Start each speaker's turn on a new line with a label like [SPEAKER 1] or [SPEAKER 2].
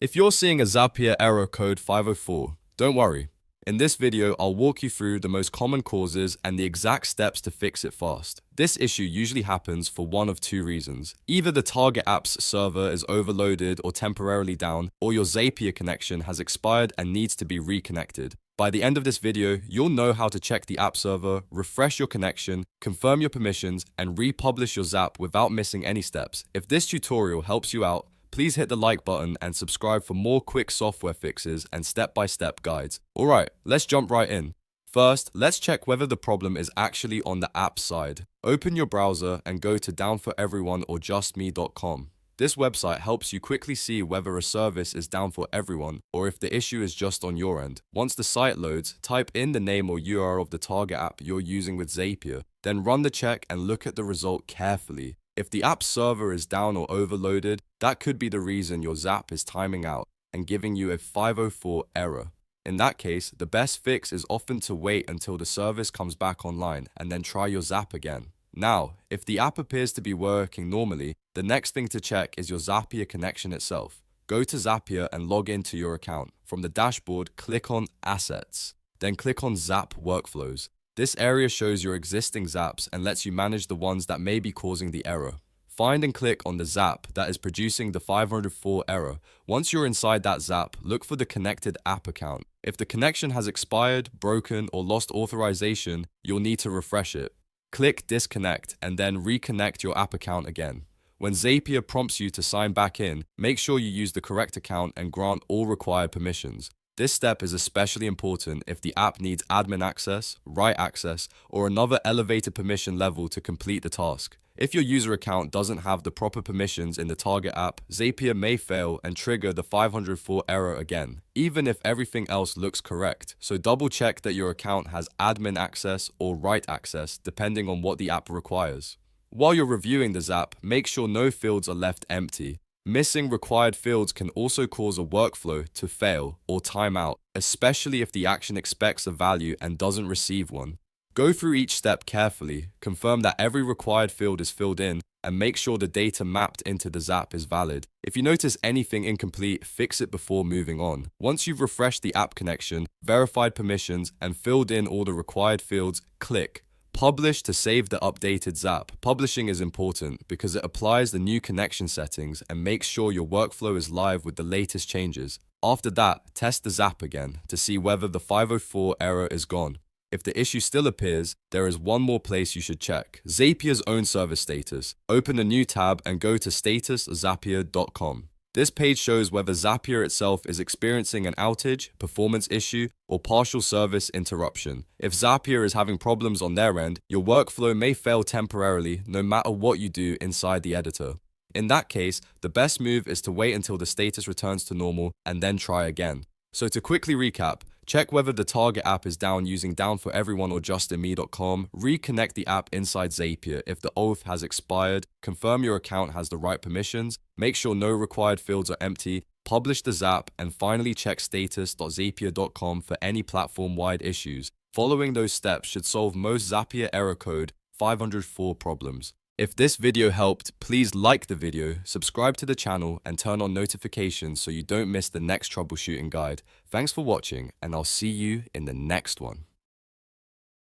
[SPEAKER 1] If you're seeing a Zapier Error Code 504, don't worry. In this video, I'll walk you through the most common causes and the exact steps to fix it fast. This issue usually happens for one of two reasons. Either the target app's server is overloaded or temporarily down, or your Zapier connection has expired and needs to be reconnected. By the end of this video, you'll know how to check the app server, refresh your connection, confirm your permissions, and republish your Zap without missing any steps. If this tutorial helps you out, please hit the like button and subscribe for more quick software fixes and step-by-step guides. Alright, let's jump right in. First, let's check whether the problem is actually on the app side. Open your browser and go to downforeveryone or justme.com. This website helps you quickly see whether a service is down for everyone or if the issue is just on your end. Once the site loads, type in the name or URL of the target app you're using with Zapier. Then run the check and look at the result carefully. If the app server is down or overloaded, that could be the reason your Zap is timing out and giving you a 504 error. In that case, the best fix is often to wait until the service comes back online and then try your Zap again. Now, if the app appears to be working normally, the next thing to check is your Zapier connection itself. Go to Zapier and log into your account. From the dashboard, click on Assets. Then click on Zap Workflows. This area shows your existing Zaps and lets you manage the ones that may be causing the error. Find and click on the Zap that is producing the 504 error. Once you're inside that Zap, look for the Connected App Account. If the connection has expired, broken, or lost authorization, you'll need to refresh it. Click Disconnect and then reconnect your app account again. When Zapier prompts you to sign back in, make sure you use the correct account and grant all required permissions. This step is especially important if the app needs admin access, write access, or another elevated permission level to complete the task. If your user account doesn't have the proper permissions in the target app, Zapier may fail and trigger the 504 error again, even if everything else looks correct. So double check that your account has admin access or write access, depending on what the app requires. While you're reviewing the Zap, make sure no fields are left empty. Missing required fields can also cause a workflow to fail or time out, especially if the action expects a value and doesn't receive one. Go through each step carefully, confirm that every required field is filled in, and make sure the data mapped into the Zap is valid. If you notice anything incomplete, fix it before moving on. Once you've refreshed the app connection, verified permissions, and filled in all the required fields, click Publish to save the updated Zap. Publishing is important because it applies the new connection settings and makes sure your workflow is live with the latest changes. After that, test the Zap again to see whether the 504 error is gone. If the issue still appears, there is one more place you should check: Zapier's own service status. Open a new tab and go to status.zapier.com. This page shows whether Zapier itself is experiencing an outage, performance issue, or partial service interruption. If Zapier is having problems on their end, your workflow may fail temporarily no matter what you do inside the editor. In that case, the best move is to wait until the status returns to normal and then try again. So to quickly recap, check whether the target app is down using downforeveryone or justinme.com. Reconnect the app inside Zapier if the auth has expired. Confirm your account has the right permissions. Make sure no required fields are empty. Publish the Zap, and finally check status.zapier.com for any platform-wide issues. Following those steps should solve most Zapier Error Code 504 problems. If this video helped, please like the video, subscribe to the channel, and turn on notifications so you don't miss the next troubleshooting guide. Thanks for watching, and I'll see you in the next one.